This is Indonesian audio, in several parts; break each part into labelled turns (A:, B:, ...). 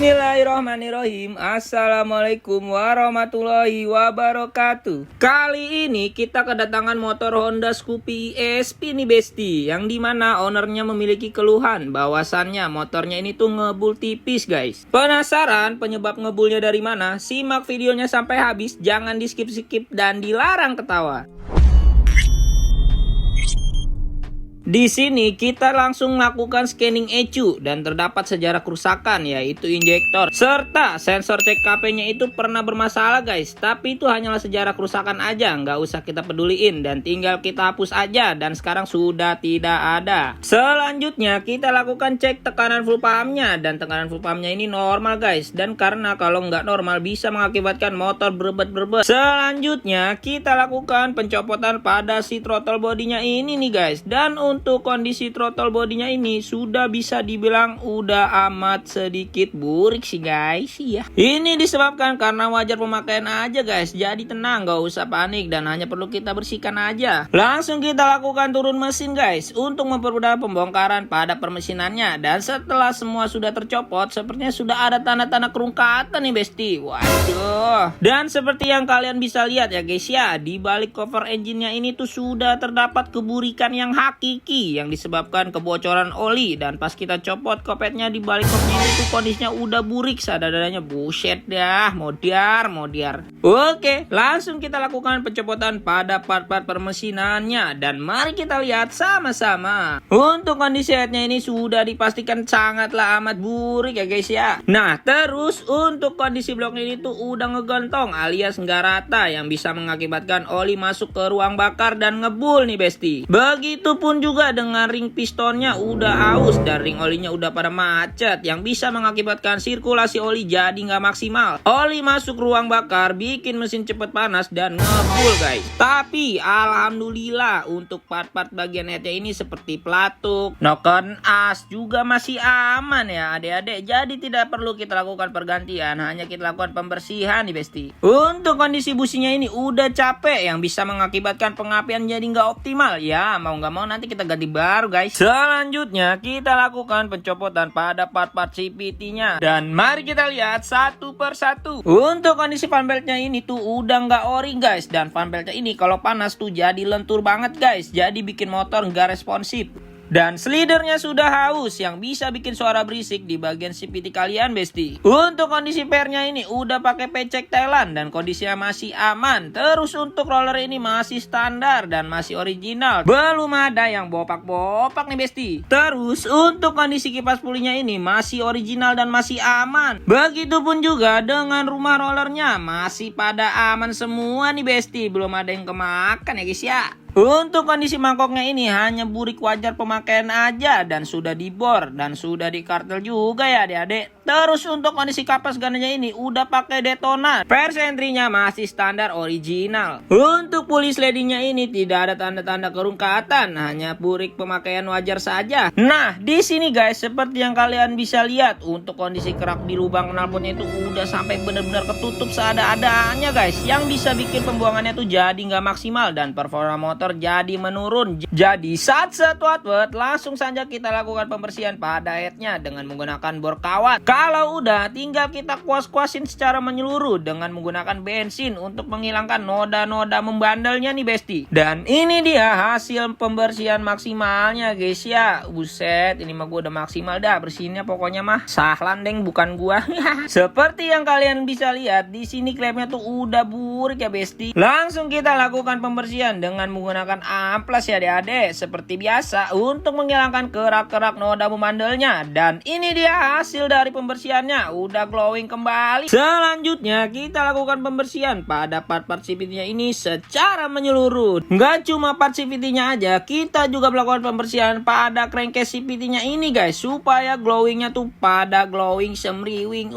A: Bismillahirrahmanirrahim. Assalamualaikum warahmatullahi wabarakatuh. Kali ini kita kedatangan motor Honda Scoopy ESP nih besti, yang dimana ownernya memiliki keluhan bahwasannya motornya ini tuh ngebul tipis guys. Penasaran penyebab ngebulnya dari mana? Simak videonya sampai habis, jangan di skip dan dilarang ketawa. Di sini kita langsung melakukan scanning ECU dan terdapat sejarah kerusakan, yaitu injektor serta sensor CKP-nya itu pernah bermasalah guys. Tapi itu hanyalah sejarah kerusakan aja, nggak usah kita peduliin dan tinggal kita hapus aja, dan sekarang sudah tidak ada. Selanjutnya kita lakukan cek tekanan full pumpnya, dan tekanan full pumpnya ini normal guys, dan karena kalau nggak normal bisa mengakibatkan motor berbet-berbet. Selanjutnya kita lakukan pencopotan pada si throttle bodinya ini nih guys, dan untuk kondisi throttle bodinya ini sudah bisa dibilang udah amat sedikit burik sih guys ya. Ini disebabkan karena wajar pemakaian aja guys, jadi tenang, gak usah panik dan hanya perlu kita bersihkan aja. Langsung kita lakukan turun mesin guys untuk mempermudah pembongkaran pada permesinannya, dan setelah semua sudah tercopot sepertinya sudah ada tanda-tanda kerungkatan nih besti. Waduh. Dan seperti yang kalian bisa lihat ya guys ya, di balik cover engine-nya ini tuh sudah terdapat keburikan yang hakiki yang disebabkan kebocoran oli, dan pas kita copot kopetnya di balik kopnya itu kondisinya udah burik sadadanya. Buset dah, modiar. Oke, langsung kita lakukan pencopotan pada part-part permesinannya, dan mari kita lihat sama-sama. Untuk kondisi headnya ini sudah dipastikan sangatlah amat burik ya guys ya. Nah, terus untuk kondisi blok ini tuh udah ngegentong alias nggak rata, yang bisa mengakibatkan oli masuk ke ruang bakar dan ngebul nih besti. Begitupun juga dengan ring pistonnya udah aus dan ring olinya udah pada macet, yang bisa mengakibatkan sirkulasi oli jadi nggak maksimal. Oli masuk ruang bakar bikin mesin cepet panas dan ngebul guys. Tapi alhamdulillah untuk part-part bagian headnya ini seperti pelatuk, noken as juga masih aman ya adik-adik. Jadi tidak perlu kita lakukan pergantian, hanya kita lakukan pembersihan nih besti. Untuk kondisi businya ini udah capek, yang bisa mengakibatkan pengapian jadi nggak optimal ya. Mau nggak mau nanti kita ganti baru guys. Selanjutnya kita lakukan pencopotan pada part-part CVT-nya, dan mari kita lihat satu persatu. Untuk kondisi fan beltnya ini tuh udah nggak ori guys, dan fan beltnya ini kalau panas tuh jadi lentur banget guys, jadi bikin motor nggak responsif. Dan slidernya sudah haus, yang bisa bikin suara berisik di bagian CVT kalian besti. Untuk kondisi pernya ini udah pakai pecek Thailand dan kondisinya masih aman. Terus untuk roller ini masih standar dan masih original, belum ada yang bopak-bopak nih besti. Terus untuk kondisi kipas pulinya ini masih original dan masih aman. Begitupun juga dengan rumah rollernya, masih pada aman semua nih besti, belum ada yang kemakan ya guys ya. Untuk kondisi mangkoknya ini hanya burik wajar pemakaian aja, dan sudah dibor dan sudah dikartel juga ya adik-adik. Terus untuk kondisi kapas gananya ini udah pakai Daytona, persentrinya masih standar original. Untuk puli slidingnya ini tidak ada tanda-tanda kerungkatan, hanya burik pemakaian wajar saja. Nah, di sini guys seperti yang kalian bisa lihat, untuk kondisi kerak di lubang knalpotnya itu udah sampai benar-benar ketutup seada-adanya guys, yang bisa bikin pembuangannya tuh jadi nggak maksimal dan performa motor jadi menurun. Jadi saat setwat langsung saja kita lakukan pembersihan pada headnya dengan menggunakan bor kawat. Kalau udah tinggal kita kuas-kuasin secara menyeluruh dengan menggunakan bensin untuk menghilangkan noda-noda membandelnya nih besti. Dan ini dia hasil pembersihan maksimalnya guys ya. Buset, ini mah gua udah maksimal dah bersihinnya pokoknya mah. Sahlan deng, bukan gua. Seperti yang kalian bisa lihat di sini klepnya tuh udah burik ya besti. Langsung kita lakukan pembersihan dengan menggunakan amplas ya adik-adik seperti biasa untuk menghilangkan kerak-kerak noda memandelnya. Dan ini dia hasil dari pembersihannya, udah glowing kembali. Selanjutnya kita lakukan pembersihan pada part-part CVT-nya ini secara menyeluruh. Nggak cuma part CVT-nya aja, kita juga melakukan pembersihan pada crankcase CVT-nya ini guys, supaya glowingnya tuh pada glowing semriwing.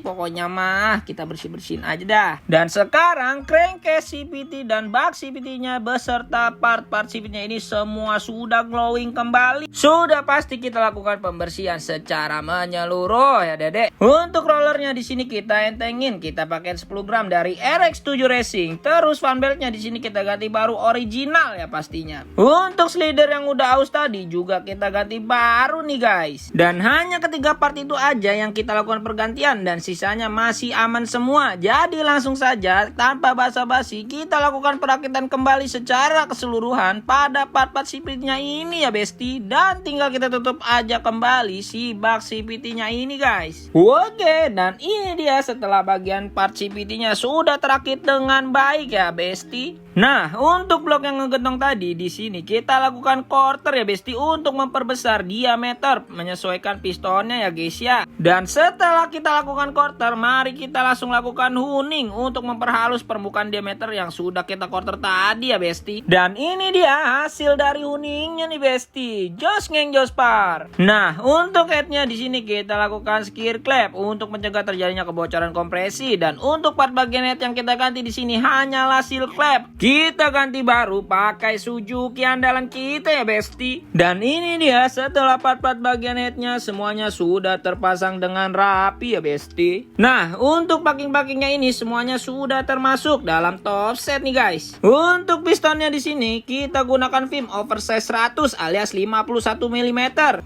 A: Pokoknya mah kita bersih-bersihin aja dah. Dan sekarang crankcase CVT dan bak CVT-nya beserta part-part CVT-nya ini semua sudah glowing kembali. Sudah pasti kita lakukan pembersihan secara menyeluruh. seluruh ya Dede. Untuk rollernya di sini kita entengin, kita pakai 10 gram dari RX7 Racing. Terus fan beltnya di sini kita ganti baru original ya pastinya. Untuk slider yang udah aus tadi juga kita ganti baru nih guys. Dan hanya ketiga part itu aja yang kita lakukan pergantian dan sisanya masih aman semua. Jadi langsung saja tanpa basa-basi kita lakukan perakitan kembali secara keseluruhan pada part-part CVT-nya ini ya besti. Dan tinggal kita tutup aja kembali si bak CVT-nya ini guys. Oke, dan ini dia setelah bagian part CVT-nya sudah terakit dengan baik ya besti. Nah, untuk blok yang ngegentong tadi di sini kita lakukan quarter ya besti untuk memperbesar diameter menyesuaikan pistonnya ya guys ya. Dan setelah kita lakukan quarter, mari kita langsung lakukan honing untuk memperhalus permukaan diameter yang sudah kita quarter tadi ya besti. Dan ini dia hasil dari honingnya nih besti. Jos ngeng jos par. Nah, untuk headnya di sini kita lakukan skir clap untuk mencegah terjadinya kebocoran kompresi, dan untuk part bagian head yang kita ganti di sini hanyalah seal clap. Kita ganti baru pakai Suzuki andalan kita ya besti. Dan ini dia setelah part-part bagian headnya semuanya sudah terpasang dengan rapi ya besti. Nah, untuk packing-packingnya ini semuanya sudah termasuk dalam top set nih guys. Untuk pistonnya di sini kita gunakan film oversize 100 alias 51 mm.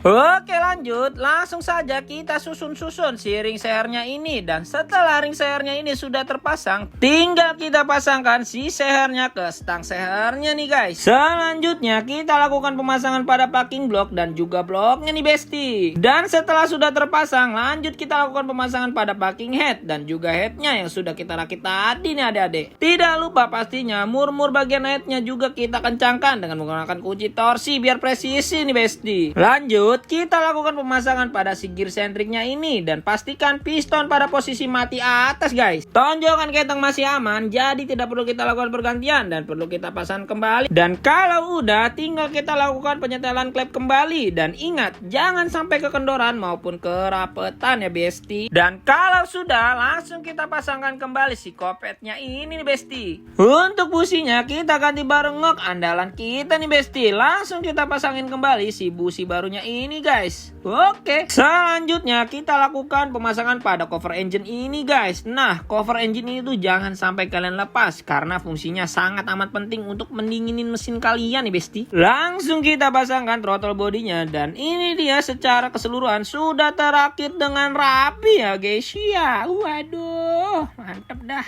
A: Oke, lanjut, langsung saja kita susun-susun si ring sehernya ini. Dan setelah ring sehernya ini sudah terpasang, tinggal kita pasangkan si sehernya ke stang sehernya nih guys. Selanjutnya kita lakukan pemasangan pada packing block dan juga bloknya nih besti. Dan setelah sudah terpasang, lanjut kita lakukan pemasangan pada packing head dan juga headnya yang sudah kita rakit tadi nih adik-adik. Tidak lupa pastinya mur-mur bagian headnya juga kita kencangkan dengan menggunakan kunci torsi biar presisi nih besti. Lanjut kita lakukan pemasangan pada si gear centricnya ini dan pastikan piston pada posisi mati atas guys. Tonjokan keteng masih aman, jadi tidak perlu kita lakukan pergantian dan perlu kita pasang kembali. Dan kalau udah tinggal kita lakukan penyetelan klep kembali. Dan ingat jangan sampai kekendoran maupun kerapetan ya besti. Dan kalau sudah langsung kita pasangkan kembali si kopetnya ini nih besti. Untuk businya kita ganti bareng ngok andalan kita nih besti. Langsung kita pasangin kembali si busi barunya ini guys. Oke, selanjutnya kita lakukan pemasangan pada cover engine ini guys. Nah, cover engine ini tuh jangan sampai kalian lepas karena fungsinya sangat amat penting untuk mendinginin mesin kalian nih besti. Langsung kita pasangkan throttle bodinya dan ini dia secara keseluruhan sudah terakit dengan rapi ya guys ya. Waduh, mantep dah.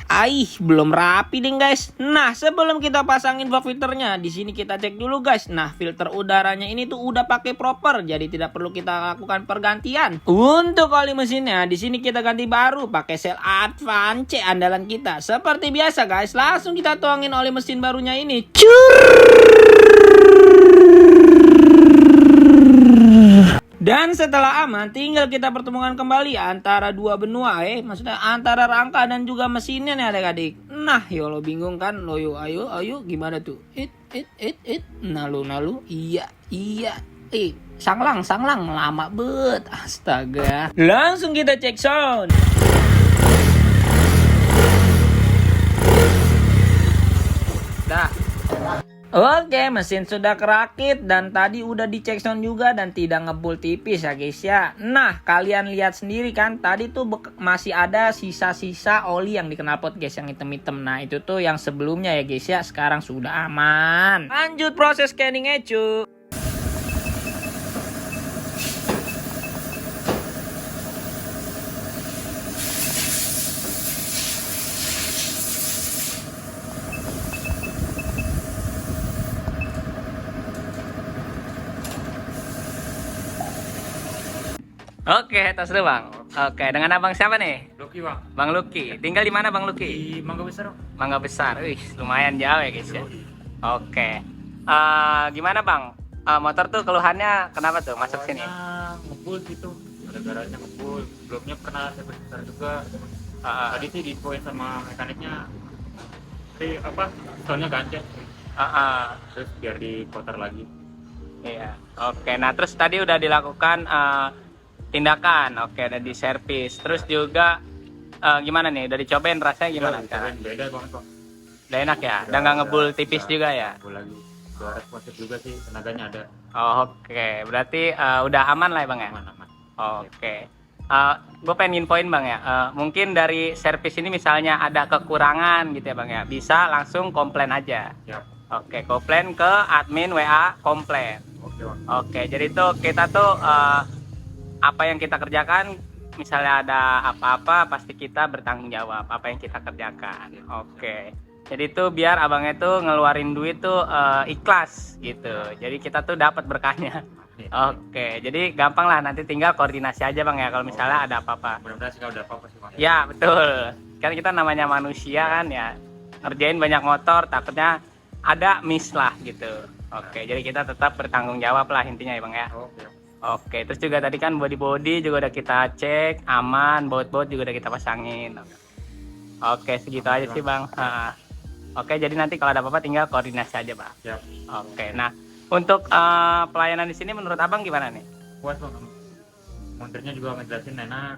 A: Belum rapi deh guys. Nah, sebelum kita pasangin valve filternya, di sini kita cek dulu guys. Nah, filter udaranya ini tuh udah pakai proper, jadi tidak perlu kita lakukan pergantian. Untuk oli mesinnya di sini kita ganti baru pakai sel Advance C andalan kita. Seperti biasa guys, langsung kita tuangin oli mesin barunya ini. Dan setelah aman, tinggal kita pertemukan kembali antara dua benua maksudnya antara rangka dan juga mesinnya nih adik-adik. Nah, lo bingung kan? Lo yuk, ayo gimana tuh? Nalu, iya. Sanglang, lama bet. Astaga. Langsung kita cek sound. Dah. Oke, mesin sudah kerakit dan tadi udah dicek sound juga dan tidak ngebul tipis ya guys ya. Nah, kalian lihat sendiri kan tadi tuh masih ada sisa-sisa oli yang di knalpot guys yang hitam-hitam. Nah, itu tuh yang sebelumnya ya guys ya. Sekarang sudah aman. Lanjut proses scanning ECU. Oke, tos dulu bang. Oke, dengan abang siapa nih?
B: Lucky bang.
A: Bang Lucky. Tinggal di mana bang Lucky?
B: Di Mangga Besar.
A: Mangga Besar. Wih, lumayan jauh ya guys ya. Oke. Gimana bang? Motor tuh keluhannya kenapa tuh masuk sini?
B: Ngebul gitu. Gara-garanya ngebul. Sebelumnya pernah saya besar juga. Tadi sih diinfoin sama mekaniknya. Soalnya gancet. Terus biar diputar lagi.
A: Iya. Oke. Nah terus tadi udah dilakukan tindakan. Oke, udah di servis. Terus juga gimana nih? Udah dicobain rasanya gimana?
B: Beda banget bang.
A: Udah enak ya? Udah nggak ngebul tipis juga ya?
B: Ngebul lagi. Udah responsif juga sih, tenaganya ada.
A: Oke, berarti udah aman lah ya bang ya?
B: Aman.
A: Oke.
C: gue pengen infoin bang ya, mungkin dari servis ini misalnya ada kekurangan gitu ya bang ya, bisa langsung komplain aja.
B: Siap.
C: Oke, komplain ke admin WA komplain.
B: Oke bang.
C: Oke, jadi tuh kita tuh apa yang kita kerjakan, misalnya ada apa-apa pasti kita bertanggung jawab apa yang kita kerjakan. Oke, jadi tuh biar abangnya tuh ngeluarin duit tuh ikhlas gitu. Jadi kita tuh dapat berkahnya. Oke, jadi gampang lah, nanti tinggal koordinasi aja bang ya kalau misalnya ada apa-apa.
B: Mudah-mudahan sih kalau ada apa-apa sih bang.
C: Ya betul, kan kita namanya manusia kan ya, ngerjain banyak motor takutnya ada miss lah gitu. Oke, jadi kita tetap bertanggung jawab lah intinya ya bang ya.
B: Oke.
C: Oke, terus juga tadi kan body juga udah kita cek aman, baut juga udah kita pasangin. Oke, segitu aja sih bang. Oke, jadi nanti kalau ada apa-apa tinggal koordinasi aja bang.
B: Siap.
C: Oke, nah untuk pelayanan di sini menurut abang gimana nih?
B: Puas bang. Montirnya juga ngejelasin enak.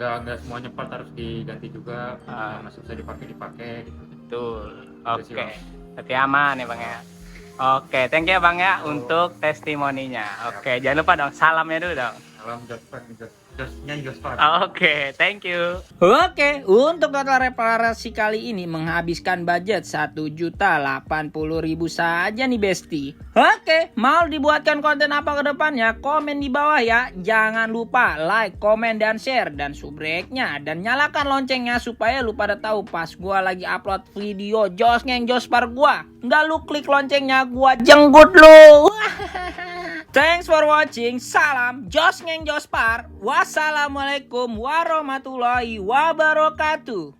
B: Nggak semuanya part harus diganti juga. Masih bisa dipakai gitu.
C: Betul.
B: Terus sih,
C: Oke,
B: Bang.
C: berarti aman ya bang ya. Oke, thank you ya bang ya untuk testimoninya. Oke, jangan lupa dong salamnya dulu dong.
B: Salam Jospar.
C: Oke, thank you.
A: Oke, untuk total reparasi kali ini menghabiskan budget 1.080.000 saja nih Besti. Oke, mau dibuatkan konten apa ke depannya? Komen di bawah ya. Jangan lupa like, komen, dan share. Dan subreknya. Dan nyalakan loncengnya supaya lu pada tahu pas gua lagi upload video Jos Ngeng Jospar gua. Nggak lu klik loncengnya, gua jenggut lu. Thanks for watching. Salam Jos Ngeng Jospar. Wassalamualaikum warahmatullahi wabarakatuh.